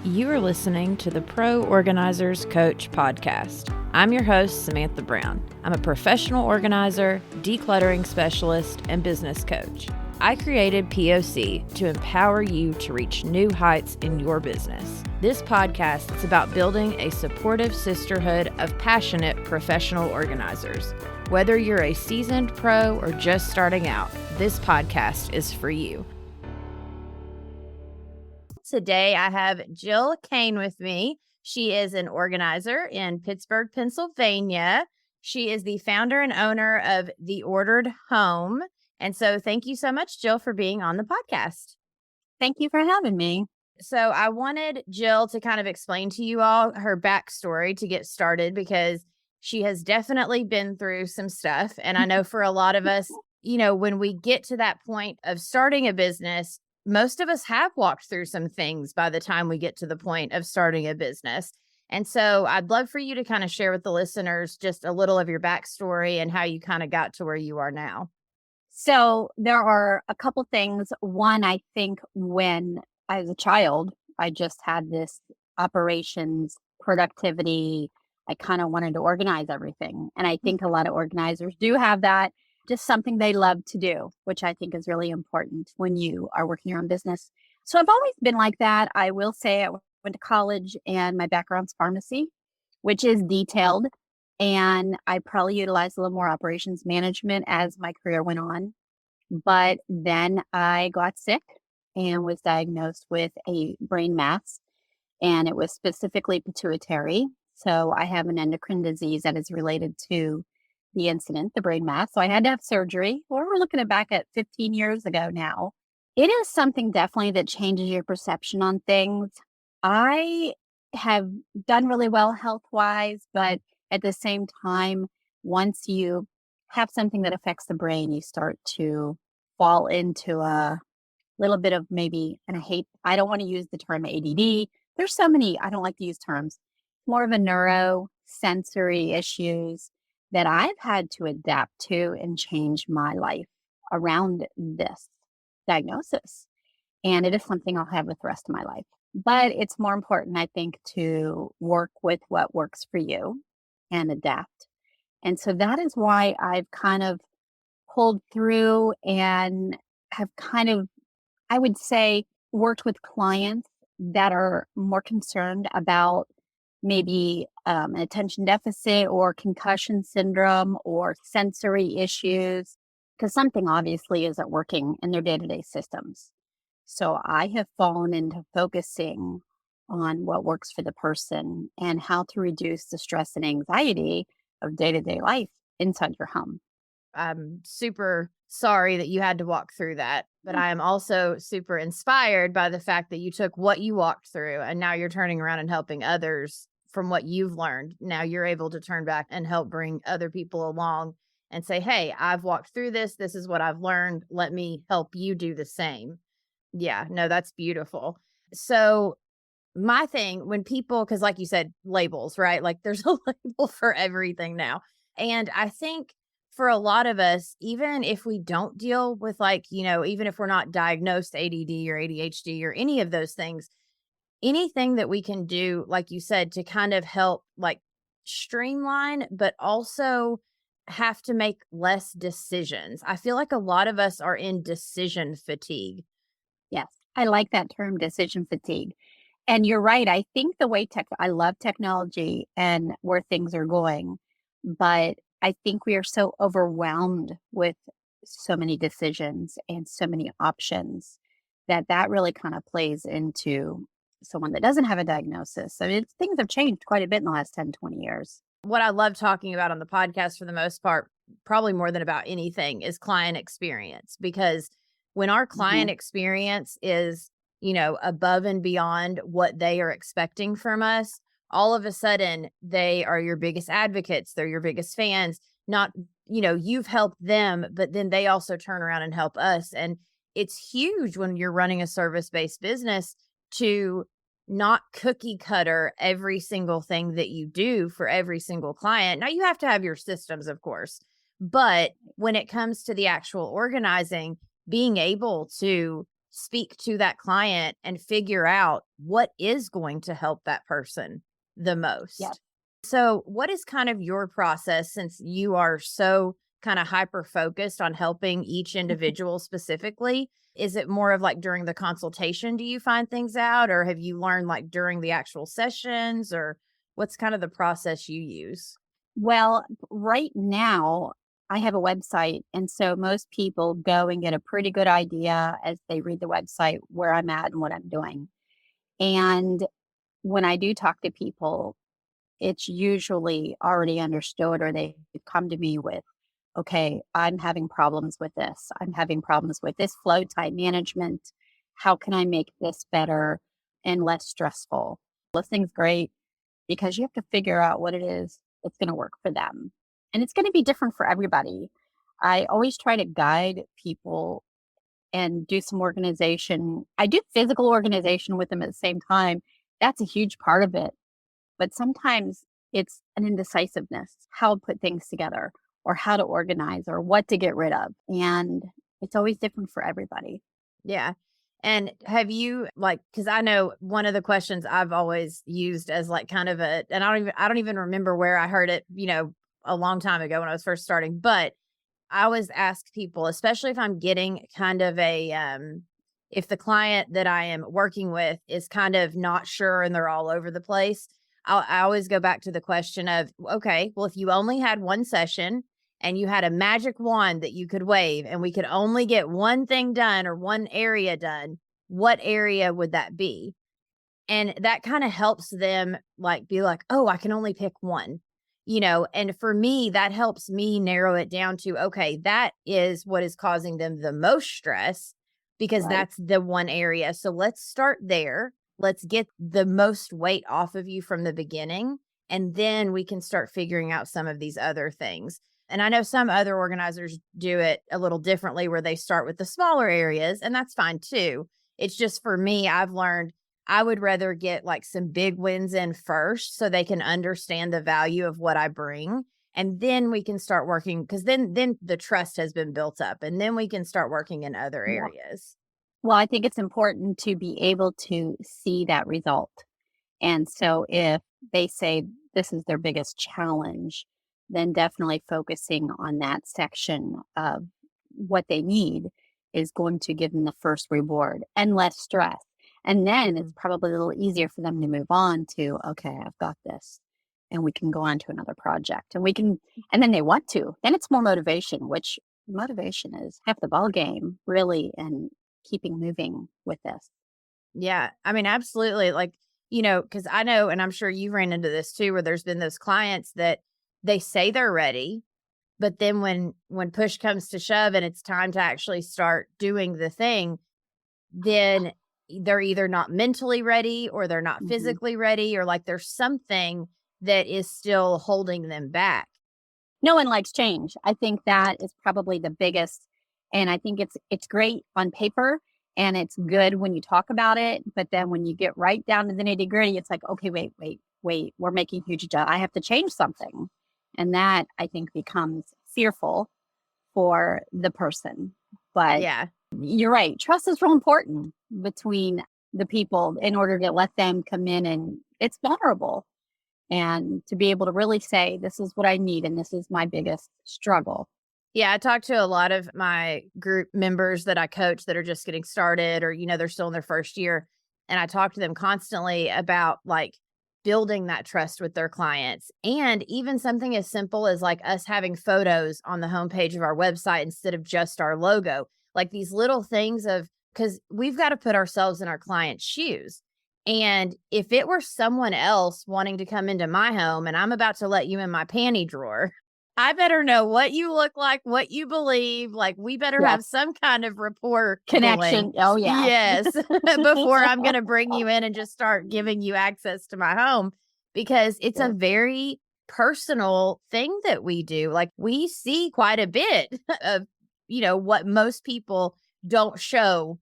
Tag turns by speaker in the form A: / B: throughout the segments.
A: You are listening to the Pro Organizers Coach podcast. I'm your host, Samantha Brown. I'm a professional organizer, decluttering specialist, and business coach. I created POC to empower you to reach new heights in your business. This podcast is about building a supportive sisterhood of passionate professional organizers. Whether you're a seasoned pro or just starting out, this podcast is for you. Today, I have Jill Kane with me. She is an organizer in Pittsburgh, Pennsylvania. She is the founder and owner of The Ordered Home. And so thank you so much, Jill, for being on the podcast.
B: Thank you for having me.
A: So I wanted Jill to kind of explain to you all her backstory to get started, because she has definitely been through some stuff. And I know for a lot of us, when we get to that point of starting a business, most of us have walked through some things by the time we get to the point of starting a business. And so I'd love for you to kind of share with the listeners just a little of your backstory and how you kind of got to where you are now.
B: So there are a couple things. One, I think when I was a child, I just had this operations productivity. I kind of wanted to organize everything. And I think a lot of organizers do have that. Just something they love to do, which I think is really important when you are working your own business. So I've always been like that. I will say I went to college and my background's pharmacy, which is detailed. And I probably utilized a little more operations management as my career went on. But then I got sick and was diagnosed with a brain mass, and it was specifically pituitary. So I have an endocrine disease that is related to the incident, the brain mass. So I had to have surgery. Or we're looking back at 15 years ago now. It is something definitely that changes your perception on things. I have done really well health-wise, but at the same time, once you have something that affects the brain, you start to fall into a little bit of maybe, and I don't want to use the term ADD. There's so many, I don't like to use terms, more of a neurosensory issues that I've had to adapt to and change my life around this diagnosis. And it is something I'll have with the rest of my life. But it's more important, I think, to work with what works for you and adapt. And so that is why I've kind of pulled through and have kind of, I would say, worked with clients that are more concerned about maybe an attention deficit or concussion syndrome or sensory issues, because something obviously isn't working in their day-to-day systems. So I have fallen into focusing on what works for the person and how to reduce the stress and anxiety of day-to-day life inside your home.
A: I'm super sorry that you had to walk through that, but I am also super inspired by the fact that you took what you walked through and now you're turning around and helping others from what you've learned. Now you're able to turn back and help bring other people along and say, hey, I've walked through this. This is what I've learned. Let me help you do the same. Yeah, no, that's beautiful. So my thing when people, because like you said, labels, right? Like there's a label for everything now. And I think for a lot of us, even if we don't deal with even if we're not diagnosed ADD or ADHD or any of those things, anything that we can do, like you said, to kind of help streamline, but also have to make less decisions. I feel like a lot of us are in decision fatigue.
B: Yes, I like that term, decision fatigue. And you're right. I think the way I love technology and where things are going, but I think we are so overwhelmed with so many decisions and so many options that really kind of plays into someone that doesn't have a diagnosis. So things have changed quite a bit in the last 10, 20 years.
A: What I love talking about on the podcast for the most part, probably more than about anything, is client experience. Because when our client experience is, above and beyond what they are expecting from us, all of a sudden they are your biggest advocates. They're your biggest fans. Not, you've helped them, but then they also turn around and help us. And it's huge when you're running a service-based business to not cookie cutter every single thing that you do for every single client. Now you have to have your systems, of course, but when it comes to the actual organizing, being able to speak to that client and figure out what is going to help that person the
B: Yeah.
A: most. So, what is kind of your process since you are so kind of hyper focused on helping each individual specifically? Is it more of like during the consultation, do you find things out, or have you learned like during the actual sessions, or what's kind of the process you use?
B: Well, right now, I have a website. And so most people go and get a pretty good idea as they read the website where I'm at and what I'm doing. And when I do talk to people, it's usually already understood, or they come to me with, okay, I'm having problems with this. I'm having problems with this flow time management. How can I make this better and less stressful? Listening's great because you have to figure out what it is that's going to work for them. And it's going to be different for everybody. I always try to guide people and do some organization. I do physical organization with them at the same time. That's a huge part of it. But sometimes it's an indecisiveness, how to put things together or how to organize or what to get rid of. And it's always different for everybody.
A: Yeah. And have you like, cuz I know one of the questions I've always used as like kind of a, and I don't even remember where I heard it, a long time ago when I was first starting, but I always ask people, especially if I'm getting kind of if the client that I am working with is kind of not sure and they're all over the place, I always go back to the question of, okay, well, if you only had one session and you had a magic wand that you could wave and we could only get one thing done or one area done, what area would that be? And that kind of helps them like be like, "Oh, I can only pick one." And for me, that helps me narrow it down to, okay, that is what is causing them the most stress because
B: Right.
A: that's the one area. So let's start there. Let's get the most weight off of you from the beginning, and then we can start figuring out some of these other things. And I know some other organizers do it a little differently where they start with the smaller areas, and that's fine too. It's just for me, I've learned I would rather get like some big wins in first so they can understand the value of what I bring. And then we can start working because then the trust has been built up and then we can start working in other
B: Yeah.
A: areas.
B: Well, I think it's important to be able to see that result. And so if they say this is their biggest challenge, then definitely focusing on that section of what they need is going to give them the first reward and less stress. And then it's
A: Mhm.
B: probably a little easier for them to move on to, okay, I've got this. And we can go on to another project. And then they want to. Then it's more motivation, which motivation is half the ball game, really, and keeping moving with this.
A: Yeah. I mean, absolutely. Like, because I know, and I'm sure you ran into this too, where there's been those clients that they say they're ready, but then when push comes to shove and it's time to actually start doing the thing, then they're either not mentally ready or they're not
B: Mhm.
A: physically ready or like there's something that is still holding them back.
B: No one likes change. I think that is probably the biggest, and I think it's great on paper and it's good when you talk about it, but then when you get right down to the nitty-gritty, it's like, "Okay, wait, we're making huge I have to change something." And that I think becomes fearful for the person. But
A: Yeah.
B: you're right, trust is real important between the people in order to let them come in, and it's vulnerable, and to be able to really say, "This is what I need, and this is my biggest struggle."
A: Yeah, I talk to a lot of my group members that I coach that are just getting started or, they're still in their first year. And I talk to them constantly about like building that trust with their clients. And even something as simple as like us having photos on the homepage of our website instead of just our logo, like these little things of, because we've got to put ourselves in our client's shoes. And if it were someone else wanting to come into my home and I'm about to let you in my panty drawer, I better know what you look like, what you believe, like, we better
B: Yes.
A: have some kind of rapport going.
B: Connection. Oh, yeah.
A: Yes, before I'm gonna bring you in and just start giving you access to my home, because it's a
B: Yes.
A: very personal thing that we do, like, we see quite a bit of, what most people don't show.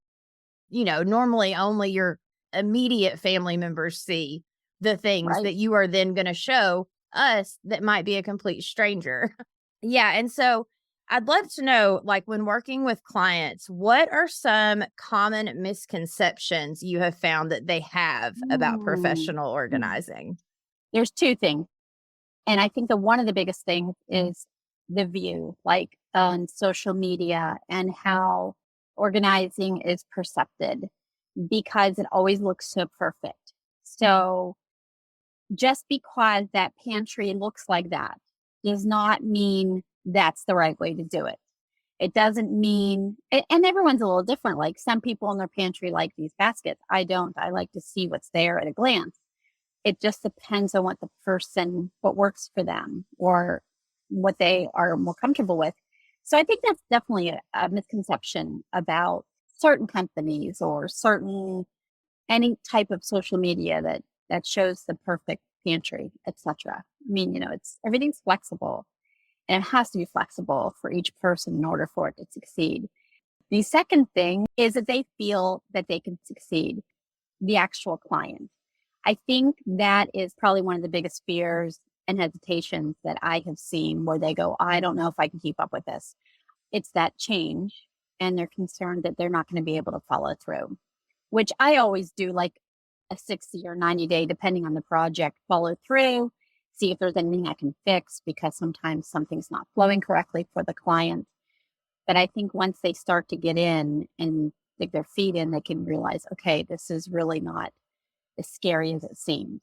A: Normally only your immediate family members see the things
B: Right.
A: that you are then gonna show us that might be a complete stranger. Yeah, and so I'd love to know, like, when working with clients, what are some common misconceptions you have found that they have about
B: Mm.
A: professional
B: Mm.
A: organizing?
B: There's two things. And I think that one of the biggest things is the view, like on social media and how organizing is perceived because it always looks so perfect. So just because that pantry looks like that does not mean that's the right way to do it. It doesn't mean, and everyone's a little different. Like some people in their pantry like these baskets. I don't. I like to see what's there at a glance. It just depends on what the person, what works for them or what they are more comfortable with. So I think that's definitely a misconception about certain companies or certain any type of social media that shows the perfect pantry, etc. I mean, it's everything's flexible and it has to be flexible for each person in order for it to succeed. The second thing is that they feel that they can succeed, the actual client. I think that is probably one of the biggest fears and hesitations that I have seen where they go, I don't know if I can keep up with this. It's that change, and they're concerned that they're not going to be able to follow through, which I always do like a 60 or 90 day, depending on the project, follow through, see if there's anything I can fix because sometimes something's not flowing correctly for the client. But I think once they start to get in and dig their feet in, they can realize, okay, this is really not as scary as it seems.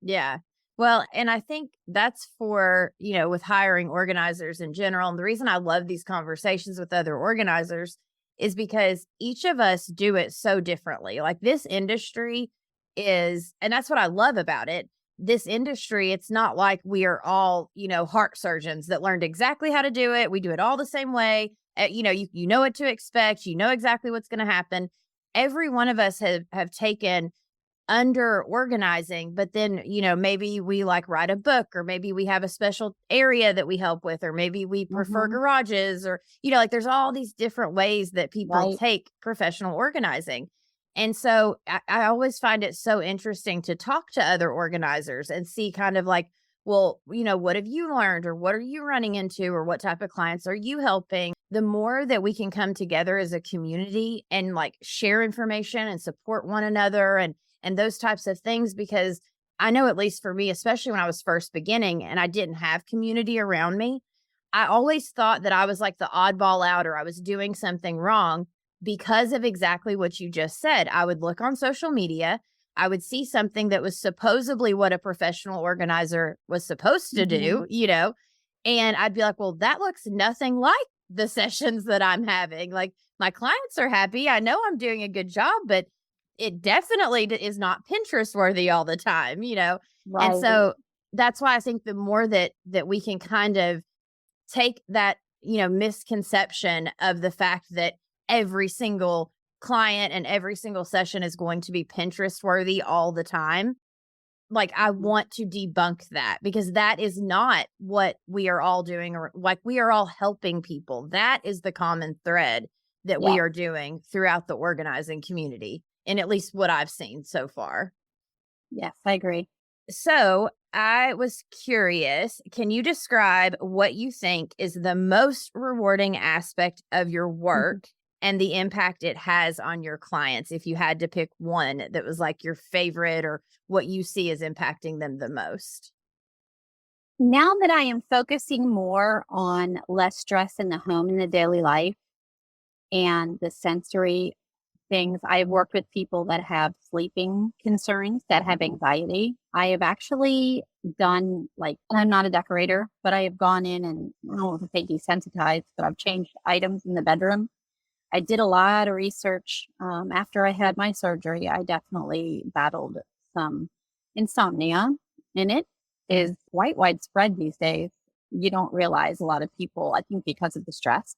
A: Yeah. Well, and I think that's for, with hiring organizers in general. And the reason I love these conversations with other organizers is because each of us do it so differently. Like this industry is, and that's what I love about it. This industry, it's not like we are all, heart surgeons that learned exactly how to do it. We do it all the same way. You know what to expect. You know exactly what's going to happen. Every one of us have taken under organizing, but then, maybe we like write a book, or maybe we have a special area that we help with, or maybe we prefer
B: Hmm.
A: garages, or, like there's all these different ways that people
B: Right.
A: take professional organizing. And so I always find it so interesting to talk to other organizers and see kind of like, well, what have you learned, or what are you running into, or what type of clients are you helping? The more that we can come together as a community and like share information and support one another and those types of things, because I know, at least for me, especially when I was first beginning and I didn't have community around me, I always thought that I was like the oddball out, or I was doing something wrong because of exactly what you just said. I would look on social media, I would see something that was supposedly what a professional organizer was supposed to
B: Hmm.
A: do, and I'd be like, well, that looks nothing like the sessions that I'm having. Like my clients are happy. I know I'm doing a good job, but it definitely is not Pinterest worthy all the time. And
B: Right.
A: so that's why I think the more that we can kind of take that, misconception of the fact that every single client and every single session is going to be Pinterest worthy all the time. Like, I
B: Mhm.
A: want to debunk that, because that is not what we are all doing, or like we are all helping people. That is the common thread that we
B: Yeah.
A: are doing throughout the organizing community, and at least what I've seen so far.
B: Yes, I agree.
A: So, I was curious, can you describe what you think is the most rewarding aspect of your
B: Mhm.
A: work and the impact it has on your clients? If you had to pick one that was like your favorite, or what you see as impacting them the most.
B: Now that I am focusing more on less stress in the home in the daily life and the sensory things, I've worked with people that have sleeping concerns, that have anxiety. I have actually done like, and I'm not a decorator, but I have gone in and I don't want to say desensitized, but I've changed items in the bedroom. I did a lot of research after I had my surgery. I definitely battled some insomnia, and it is quite widespread these days. You don't realize a lot of people, I think, because of the stress.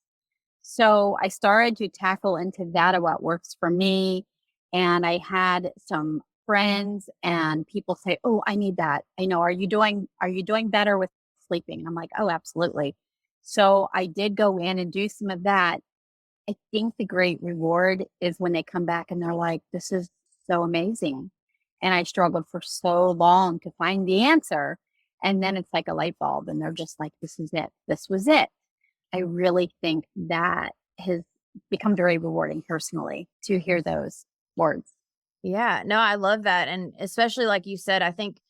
B: So I started to tackle into that of what works for me. And I had some friends and people say, "Oh, I need that. I know. Are you doing better with sleeping?" And I'm like, "Oh, absolutely." So I did go in and do some of that. I think the great reward is when they come back and they're like, "This is so amazing." And I struggled for so long to find the answer. And then it's like a light bulb and they're just like, "This is it. This was it." I really think that has become very rewarding personally to hear those words.
A: Yeah, no, I love that. And especially like you said, I think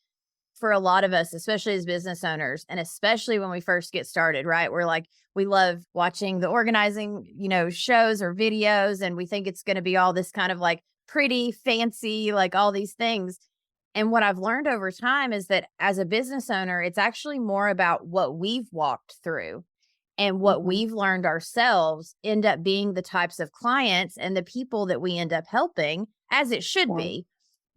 A: for a lot of us, especially as business owners, and especially when we first get started, right? We're like, we love watching the organizing, shows or videos, and we think it's going to be all this kind of like pretty, fancy, like all these things. And what I've learned over time is that as a business owner, it's actually more about what we've walked through and what
B: Mhm.
A: we've learned ourselves end up being the types of clients and the people that we end up helping, as it should
B: Right.
A: be.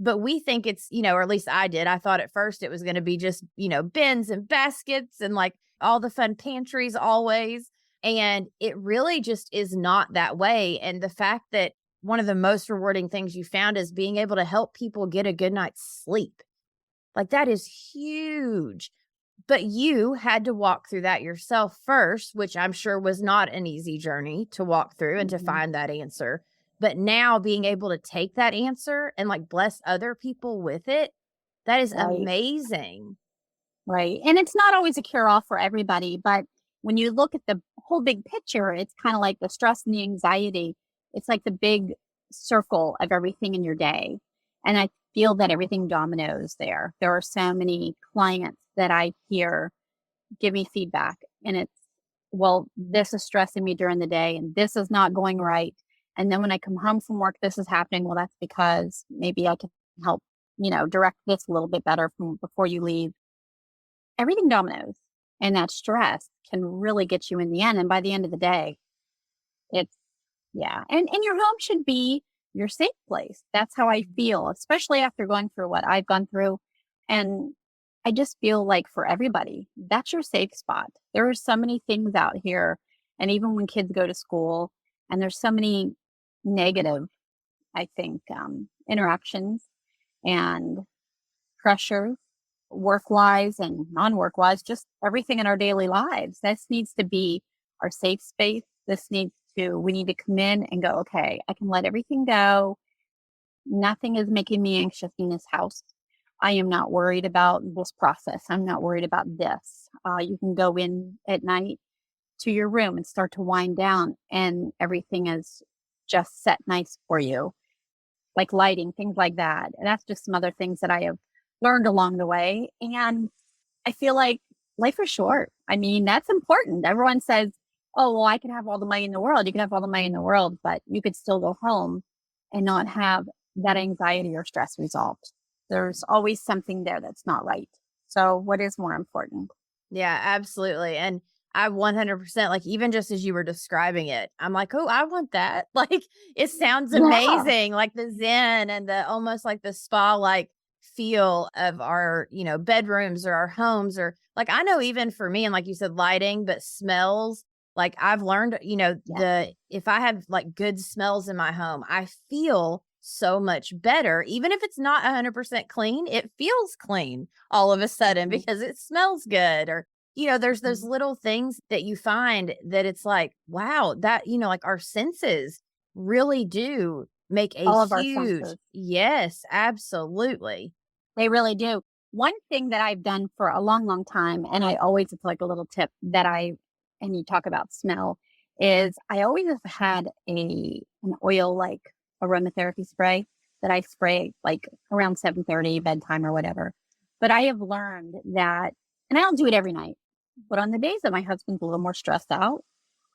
A: But we think it's, or at least I did. I thought at first it was going to be just, bins and baskets and like all the fun pantries always. And it really just is not that way. And the fact that one of the most rewarding things you found is being able to help people get a good night's sleep. Like that is huge. But you had to walk through that yourself first, which I'm sure was not an easy journey to walk through and to
B: Mhm.
A: find that answer. But now being able to take that answer and like bless other people with it, that is
B: Right.
A: amazing.
B: Right. And it's not always a cure all for everybody, but when you look at the whole big picture, it's kind of like the stress and the anxiety. It's like the big circle of everything in your day. And I feel that everything dominoes there. There are so many clients that I hear give me feedback, and it's, well, this is stressing me during the day and this is not going right. And then when I come home from work, this is happening. Well, that's because maybe I can help, direct this a little bit better from before you leave. Everything dominoes, and that stress can really get you in the end. And by the end of the day, it's, yeah. And your home should be your safe place. That's how I feel, especially after going through what I've gone through. And I just feel like for everybody, that's your safe spot. There are so many things out here. And even when kids go to school, and there's so many negative, I think, interactions and pressures, work wise and non work wise, just everything in our daily lives. This needs to be our safe space. We need to come in and go, okay, I can let everything go. Nothing is making me anxious in this house. I am not worried about this process. I'm not worried about this. You can go in at night to your room and start to wind down, and everything is just set nice for you, like lighting, things like that. And that's just some other things that I have learned along the way. And I feel like life is short. I mean, that's important. Everyone says, oh, well, I could have all the money in the world. You can have all the money in the world, but you could still go home and not have that anxiety or stress resolved. There's always something there that's not right. So, what is more important?
A: Yeah, absolutely. And I 100% like even just as you were describing it, I'm like, "Oh, I want that." Like it sounds
B: Yeah.
A: amazing, like the zen and the almost like the spa like feel of our, bedrooms or our homes or like I know even for me and like you said lighting, but smells, like I've learned,
B: Yeah.
A: the if I have like good smells in my home, I feel so much better even if it's not 100% clean, it feels clean all of a sudden
B: Mhm.
A: because it smells good or there's those
B: Mhm.
A: little things that you find that it's like, wow, that, like our senses really do make a
B: All of our
A: huge,
B: senses.
A: yes, absolutely.
B: They really do. One thing that I've done for a long, long time, and I always, it's like a little tip that and you talk about smell, is I always have had an oil like aromatherapy spray that I spray like around 7:30 bedtime or whatever. But I have learned that, and I don't do it every night, but on the days that my husband's a little more stressed out,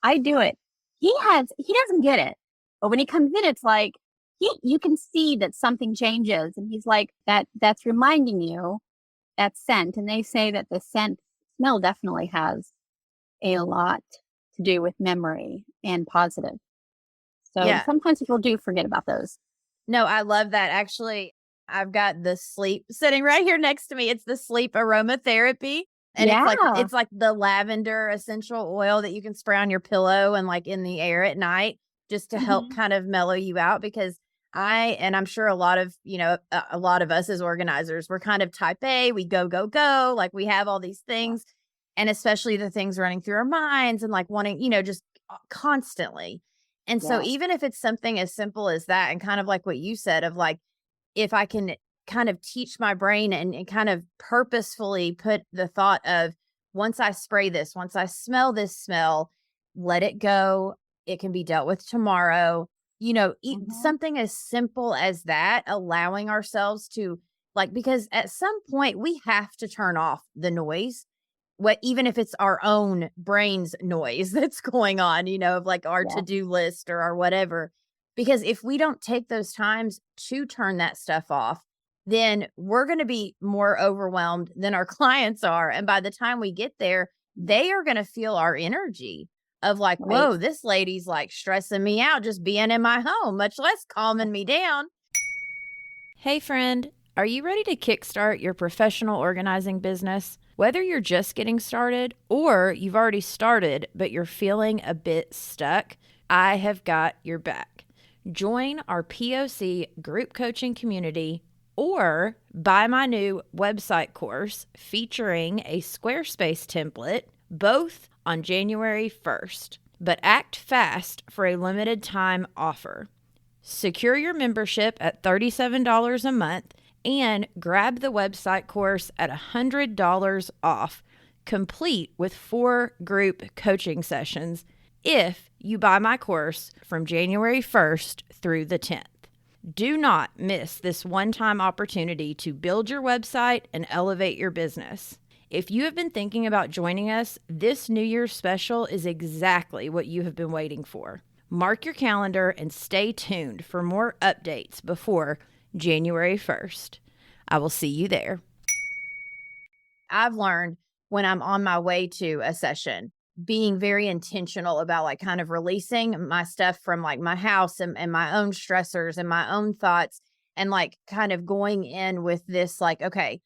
B: I do it. He doesn't get it. But when he comes in, it's like you can see that something changes, and he's like, that's reminding you that scent. And they say that the smell definitely has a lot to do with memory and positive. So
A: Yeah.
B: sometimes people do forget about those.
A: No, I love that. Actually, I've got the sleep sitting right here next to me. It's the sleep aromatherapy. And
B: Yeah.
A: it's like the lavender essential oil that you can spray on your pillow and like in the air at night just to help
B: Hmm.
A: kind of mellow you out because and I'm sure a lot of, a lot of us as organizers, we're kind of type A, we go, go, go. Like we have all these things and especially the things running through our minds and like wanting, just constantly. And so
B: Yes.
A: even if it's something as simple as that and kind of like what you said of like, if I can kind of teach my brain and kind of purposefully put the thought of once I spray this, once I smell this smell, let it go. It can be dealt with tomorrow.
B: Mhm.
A: Something as simple as that, allowing ourselves to, like, because at some point we have to turn off the noise, what even if it's our own brain's noise that's going on, of like our
B: Yeah.
A: to-do list or our whatever. Because if we don't take those times to turn that stuff off, then we're going to be more overwhelmed than our clients are. And by the time we get there, they are going to feel our energy of like,
B: Right.
A: whoa, this lady's like stressing me out just being in my home, much less calming me down. Hey, friend, are you ready to kickstart your professional organizing business? Whether you're just getting started or you've already started, but you're feeling a bit stuck, I have got your back. Join our POC group coaching community or buy my new website course featuring a Squarespace template, both on January 1st. But act fast for a limited time offer. Secure your membership at $37 a month and grab the website course at $100 off, complete with 4 group coaching sessions if you buy my course from January 1st through the 10th. Do not miss this one-time opportunity to build your website and elevate your business. If you have been thinking about joining us, this New Year's special is exactly what you have been waiting for. Mark your calendar and stay tuned for more updates before January 1st. I will see you there. I've learned when I'm on my way to a session, being very intentional about like kind of releasing my stuff from like my house and my own stressors and my own thoughts, and like kind of going in with this, like, okay,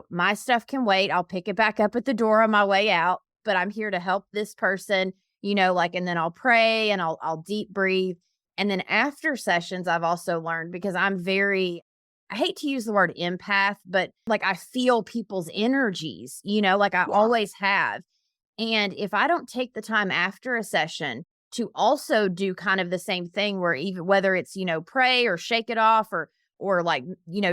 A: my stuff can wait. I'll pick it back up at the door on my way out, but I'm here to help this person, like, and then I'll pray and I'll deep breathe. And then after sessions, I've also learned, because I hate to use the word empath, but like I feel people's energies, like I
B: Yeah.
A: always have. And if I don't take the time after a session to also do kind of the same thing, where even whether it's, pray or shake it off, or like,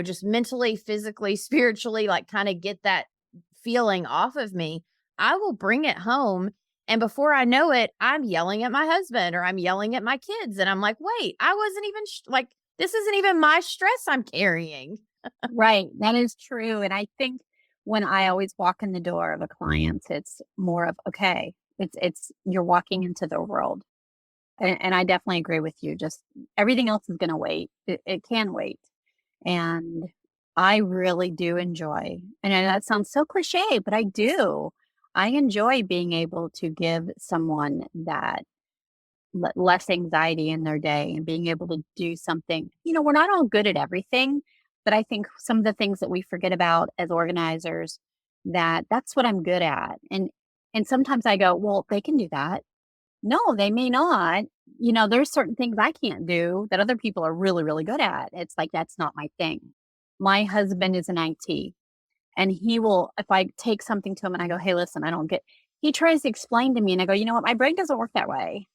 A: just mentally, physically, spiritually, like kind of get that feeling off of me, I will bring it home. And before I know it, I'm yelling at my husband or I'm yelling at my kids. And I'm like, wait, I wasn't even like, this isn't even my stress I'm carrying.
B: Right. That is true. And I think when I always walk in the door of a client, it's more of, okay, it's you're walking into their world. And I definitely agree with you. Just everything else is gonna wait. It can wait. And I really do enjoy, and I know that sounds so cliche, but I do. I enjoy being able to give someone that less anxiety in their day and being able to do something. We're not all good at everything, but I think some of the things that we forget about as organizers, that's what I'm good at. And sometimes I go, well, they can do that. No, they may not. There's certain things I can't do that other people are really, really good at. It's like that's not my thing. My husband is an IT, and he will, if I take something to him and I go, hey, listen, I don't get, he tries to explain to me and I go, you know what, my brain doesn't work that way.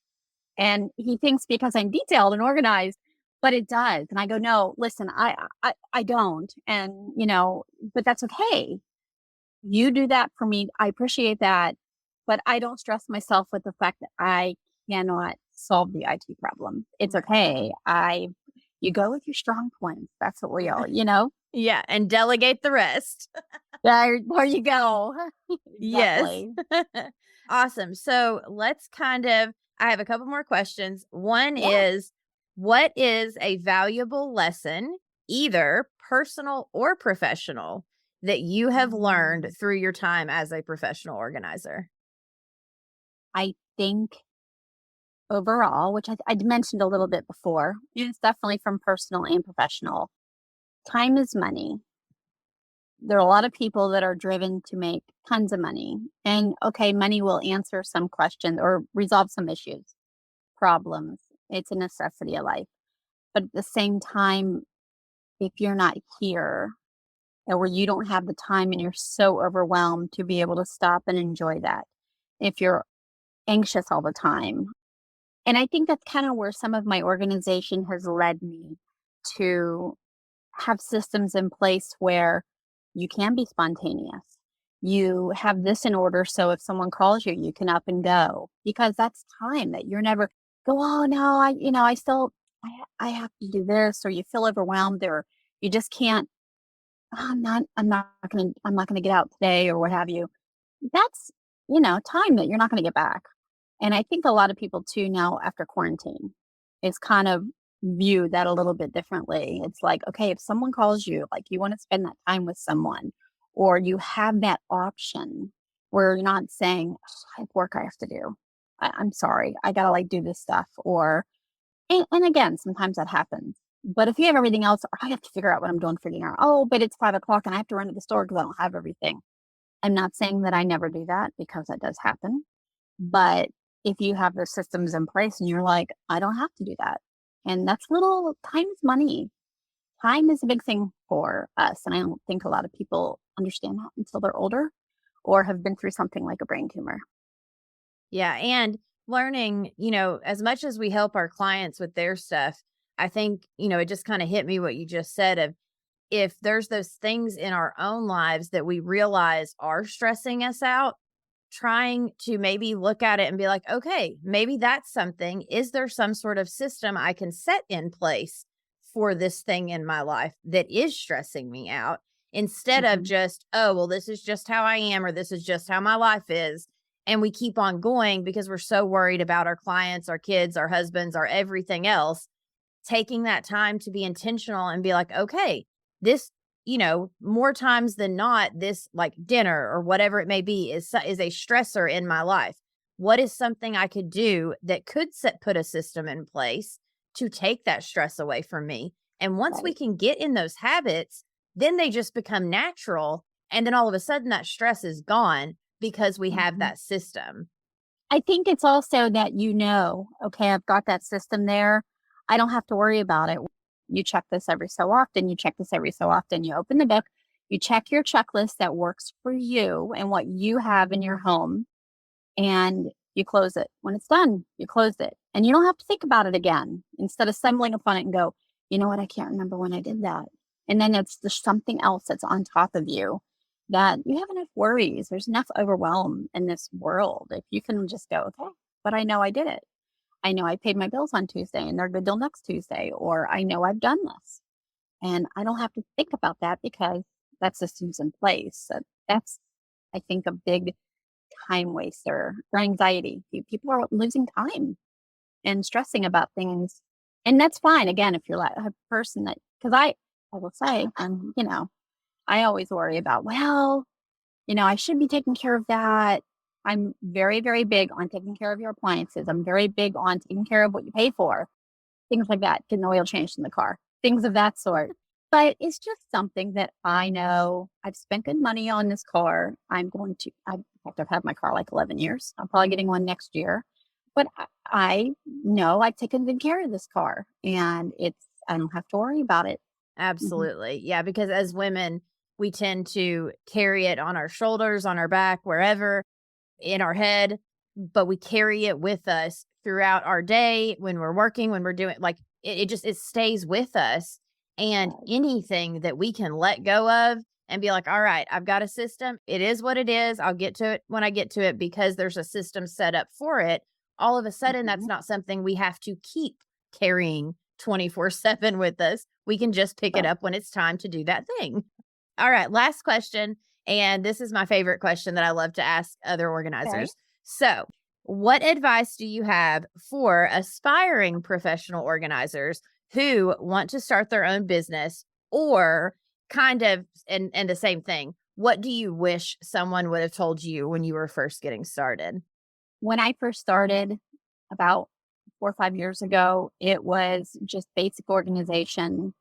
B: And he thinks because I'm detailed and organized, but it does. And I go, no, listen, I don't. And, but that's okay. You do that for me. I appreciate that. But I don't stress myself with the fact that I cannot solve the IT problem. It's okay. You go with your strong points. That's what we all.
A: Yeah. And delegate the rest.
B: There you go.
A: Yes.
B: Exactly.
A: Awesome. So I have a couple more questions. One
B: Yeah.
A: is, what is a valuable lesson, either personal or professional, that you have learned
B: Mm,
A: through your time as a professional organizer?
B: I think overall, which I'd mentioned a little bit before, it's definitely from personal and professional. Time is money. There are a lot of people that are driven to make tons of money. And okay, money will answer some questions or resolve some issues, problems. It's a necessity of life. But at the same time, if you're not here or you don't have the time and you're so overwhelmed to be able to stop and enjoy that, if you're anxious all the time. And I think that's kind of where some of my organization has led me to have systems in place where you can be spontaneous. You have this in order. So if someone calls you, you can up and go because that's time that you're never go, oh no, I still, I have to do this, or you feel overwhelmed, or you just can't, "Oh, I'm not going to get out today," or what have you. That's, time that you're not going to get back. And I think a lot of people too now after quarantine is kind of view that a little bit differently. It's like, okay, if someone calls you, like you want to spend that time with someone, or you have that option where you're not saying, "Oh, I have work I have to do. I'm sorry, I gotta like do this stuff," or and again, sometimes that happens. But if you have everything else, or I have to figure out what I'm doing for dinner. Oh, but it's 5 o'clock and I have to run to the store because I don't have everything. I'm not saying that I never do that because that does happen. But if you have the systems in place and you're like, I don't have to do that. And that's little time is money. Time is a big thing for us. And I don't think a lot of people understand that until they're older or have been through something like a brain tumor.
A: Yeah, and learning, as much as we help our clients with their stuff, I think, it just kind of hit me what you just said of if there's those things in our own lives that we realize are stressing us out, trying to maybe look at it and be like, okay, maybe that's something. Is there some sort of system I can set in place for this thing in my life that is stressing me out instead of
B: Mhm.
A: just, oh, well, this is just how I am or this is just how my life is. And we keep on going because we're so worried about our clients, our kids, our husbands, our everything else, taking that time to be intentional and be like, okay, this, more times than not, this like dinner or whatever it may be is a stressor in my life. What is something I could do that could put a system in place to take that stress away from me? And once we
B: Right.
A: can get in those habits, then they just become natural. And then all of a sudden that stress is gone because we have
B: Mhm.
A: that system.
B: I think it's also that, okay, I've got that system there. I don't have to worry about it. You check this every so often. You check this every so often. You open the book, you check your checklist that works for you and what you have in your home, and you close it. When it's done, you close it. And you don't have to think about it again instead of stumbling upon it and go, you know what? I can't remember when I did that. And then it's just something else that's on top of you that you have enough worries. There's enough overwhelm in this world. If you can just go, okay, but I know I did it. I know I paid my bills on Tuesday and they're good till next Tuesday, or I know I've done this. And I don't have to think about that because that system's in place. So that's, I think, a big time waster for anxiety. People are losing time and stressing about things. And that's fine. Again, if you're that type of person that, because I will say, I always worry about, well, I should be taking care of that. I'm very, very big on taking care of your appliances. I'm very big on taking care of what you pay for, things like that, getting the oil changed in the car, things of that sort. But it's just something that I know I've spent good money on this car. In fact, I've had my car like 11 years. I'm probably getting one next year. But I know I've taken good care of this car and I don't have to worry about it. Mhm.
A: Absolutely. Yeah, because as women, we tend to carry it on our shoulders, on our back, wherever, in our head, but we carry it with us throughout our day when we're working, when we're doing like it stays with us. And
B: Right.
A: anything that we can let go of and be like, all right, I've got a system. It is what it is. I'll get to it when I get to it because there's a system set up for it. All of a sudden, that's
B: Mhm.
A: not something we have to keep carrying 24/7 with us. We can just pick it
B: Right.
A: up when it's time to do that thing. All right, last question. And this is my favorite question that I love to ask other
B: Okay.
A: organizers. So, what advice do you have for aspiring professional organizers who want to start their own business or kind of and the same thing? What do you wish someone would have told you when you were first getting started?
B: When I first started about 4 or 5 years ago, it was just basic organization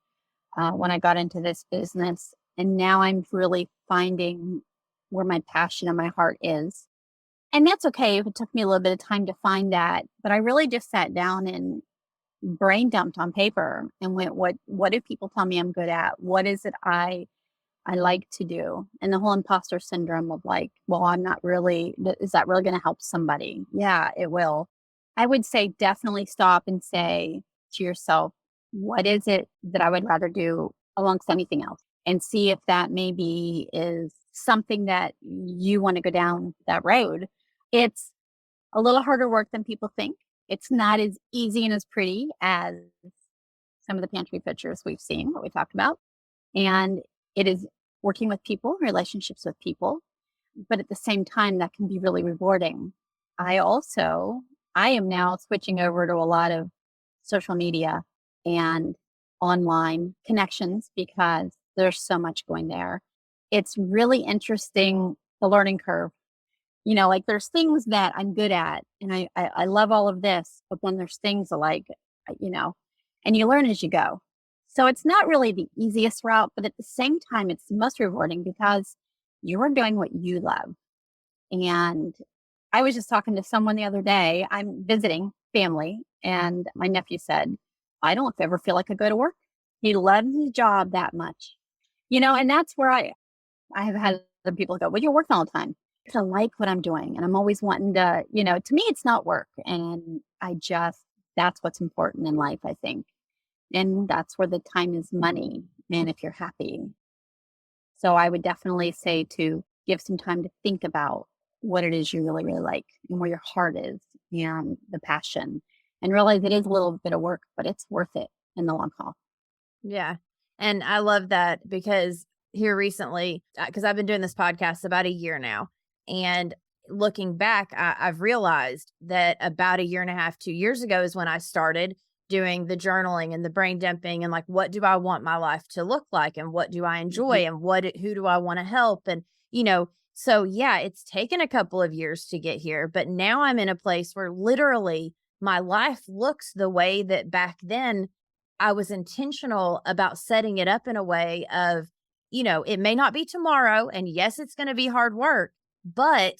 B: when I got into this business. And now I'm really finding where my passion and my heart is. And that's okay if it took me a little bit of time to find that. But I really just sat down and brain dumped on paper and went, what do people tell me I'm good at? What is it I like to do? And the whole imposter syndrome of like, well, I'm not really, is that really going to help somebody? Yeah, it will. I would say definitely stop and say to yourself, what is it that I would rather do amongst anything else? And see if that maybe is something that you want to go down that road, it's a little harder work than people think. It's not as easy and as pretty as some of the pantry pictures we've seen, what we talked about. And it is working with people, relationships with people. But at the same time, that can be really rewarding. I also, I am now switching over to a lot of social media and online connections because there's so much going there. It's really interesting, the learning curve. Like there's things that I'm good at and I love all of this, but then there's things like, you know, and you learn as you go. So it's not really the easiest route, but at the same time, it's the most rewarding because you are doing what you love. And I was just talking to someone the other day. I'm visiting family, and my nephew said, I don't ever feel like I go to work. He loves his job that much, and that's where I have had other people go, well, you're working all the time. I like what I'm doing. And I'm always wanting to me, it's not work. And that's what's important in life, I think. And that's where the time is money. And if you're happy. So I would definitely say to give some time to think about what it is you really, really like and where your heart is and the passion and realize it is a little bit of work, but it's worth it in the long haul.
A: Yeah. And I love that because here recently, because I've been doing this podcast about a year now, and looking back, I've realized that about a year and a half, 2 years ago is when I started doing the journaling and the brain dumping and like, what do I want my life to look like? And what do I enjoy? And who do I want to help? And, so yeah, it's taken a couple of years to get here, but now I'm in a place where literally my life looks the way that back then I was intentional about setting it up in a way of, it may not be tomorrow. And yes, it's going to be hard work, but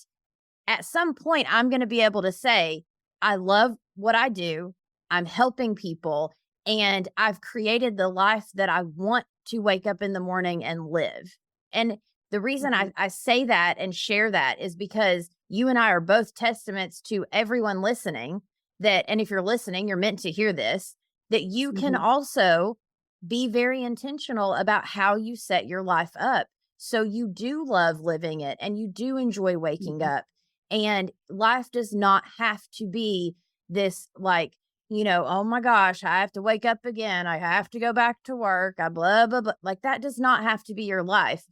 A: at some point I'm going to be able to say, I love what I do. I'm helping people and I've created the life that I want to wake up in the morning and live. And the reason I say that and share that is because you and I are both testaments to everyone listening and if you're listening, you're meant to hear this, that you can also be very intentional about how you set your life up. So you do love living it and you do enjoy waking up, and life does not have to be this like, oh my gosh, I have to wake up again. I have to go back to work. I blah, blah, blah. Like that does not have to be your life.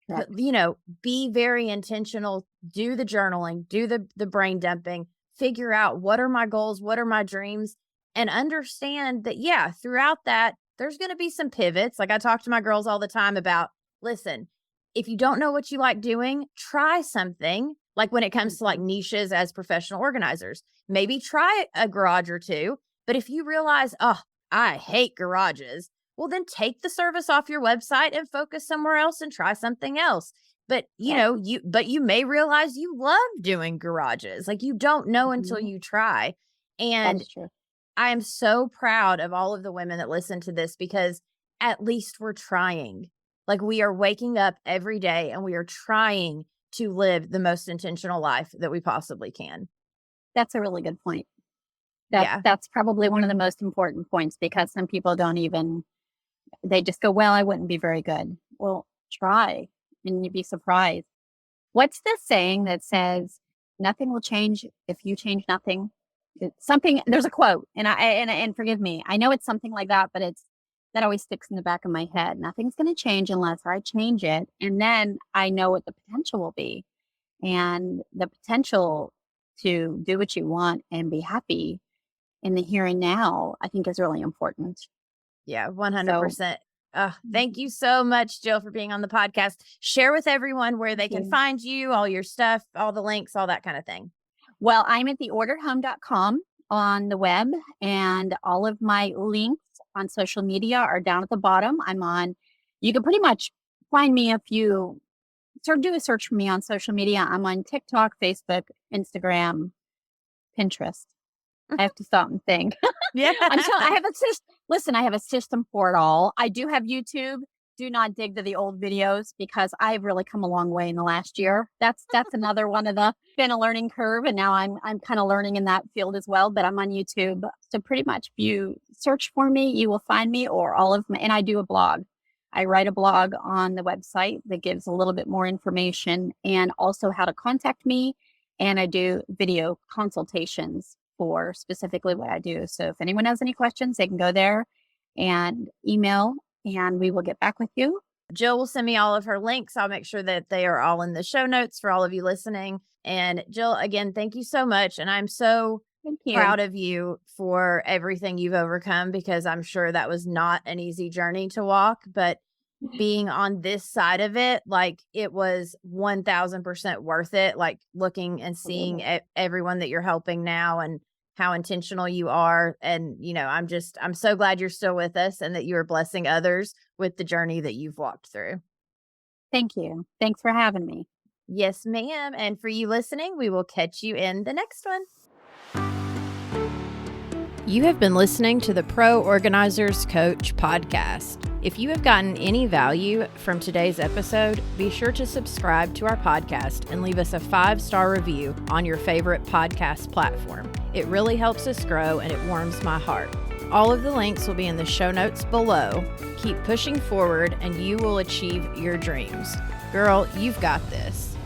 B: Correct.
A: But, be very intentional, do the journaling, do the brain dumping, figure out what are my goals, what are my dreams, and understand that, yeah, throughout that, there's going to be some pivots. Like I talk to my girls all the time about, listen, if you don't know what you like doing, try something. Like when it comes to like niches as professional organizers, maybe try a garage or two. But if you realize, oh, I hate garages, well, then take the service off your website and focus somewhere else and try something else. But you may realize you love doing garages. Like you don't know until you try. And
B: That's true.
A: I am so proud of all of the women that listen to this because at least we're trying. Like we are waking up every day and we are trying to live the most intentional life that we possibly can.
B: That's a really good point.
A: Yeah.
B: That's probably one of the most important points because some people they just go, well, I wouldn't be very good. Well, try and you'd be surprised. What's the saying that says nothing will change if you change nothing? It's something, there's a quote and forgive me. I know it's something like that, but that always sticks in the back of my head. Nothing's going to change unless I change it. And then I know what the potential will be. And the potential to do what you want and be happy in the here and now, I think is really important.
A: Yeah, 100%. Thank you so much, Jill, for being on the podcast. Share with everyone where they can find you, all your stuff, all the links, all that kind of thing.
B: Well, I'm at theorderedhome.com on the web, and all of my links on social media are down at the bottom. You can pretty much find me if you do a search for me on social media. I'm on TikTok, Facebook, Instagram, Pinterest. I have to stop and think.
A: Yeah.
B: I have a system for it all. I do have YouTube. Do not dig to the old videos because I've really come a long way in the last year. That's another one of been a learning curve, and now I'm kind of learning in that field as well. But I'm on YouTube, so pretty much if you search for me, you will find me or all of my. And I do a blog. I write a blog on the website that gives a little bit more information and also how to contact me. And I do video consultations for specifically what I do. So if anyone has any questions, they can go there and email, and we will get back with you.
A: Jill will send me all of her links. I'll make sure that they are all in the show notes for all of you listening. And Jill, again, thank you so much. And I'm so
B: Thank you.
A: proud of you for everything you've overcome, because I'm sure that was not an easy journey to walk, but being on this side of it, like, it was 1000% worth it. Like, looking and seeing everyone that you're helping now and how intentional you are. And, I'm so glad you're still with us and that you are blessing others with the journey that you've walked through.
B: Thank you. Thanks for having me.
A: Yes, ma'am. And for you listening, we will catch you in the next one. You have been listening to the Pro Organizers Coach podcast. If you have gotten any value from today's episode, be sure to subscribe to our podcast and leave us a 5-star review on your favorite podcast platform. It really helps us grow and it warms my heart. All of the links will be in the show notes below. Keep pushing forward and you will achieve your dreams. Girl, you've got this.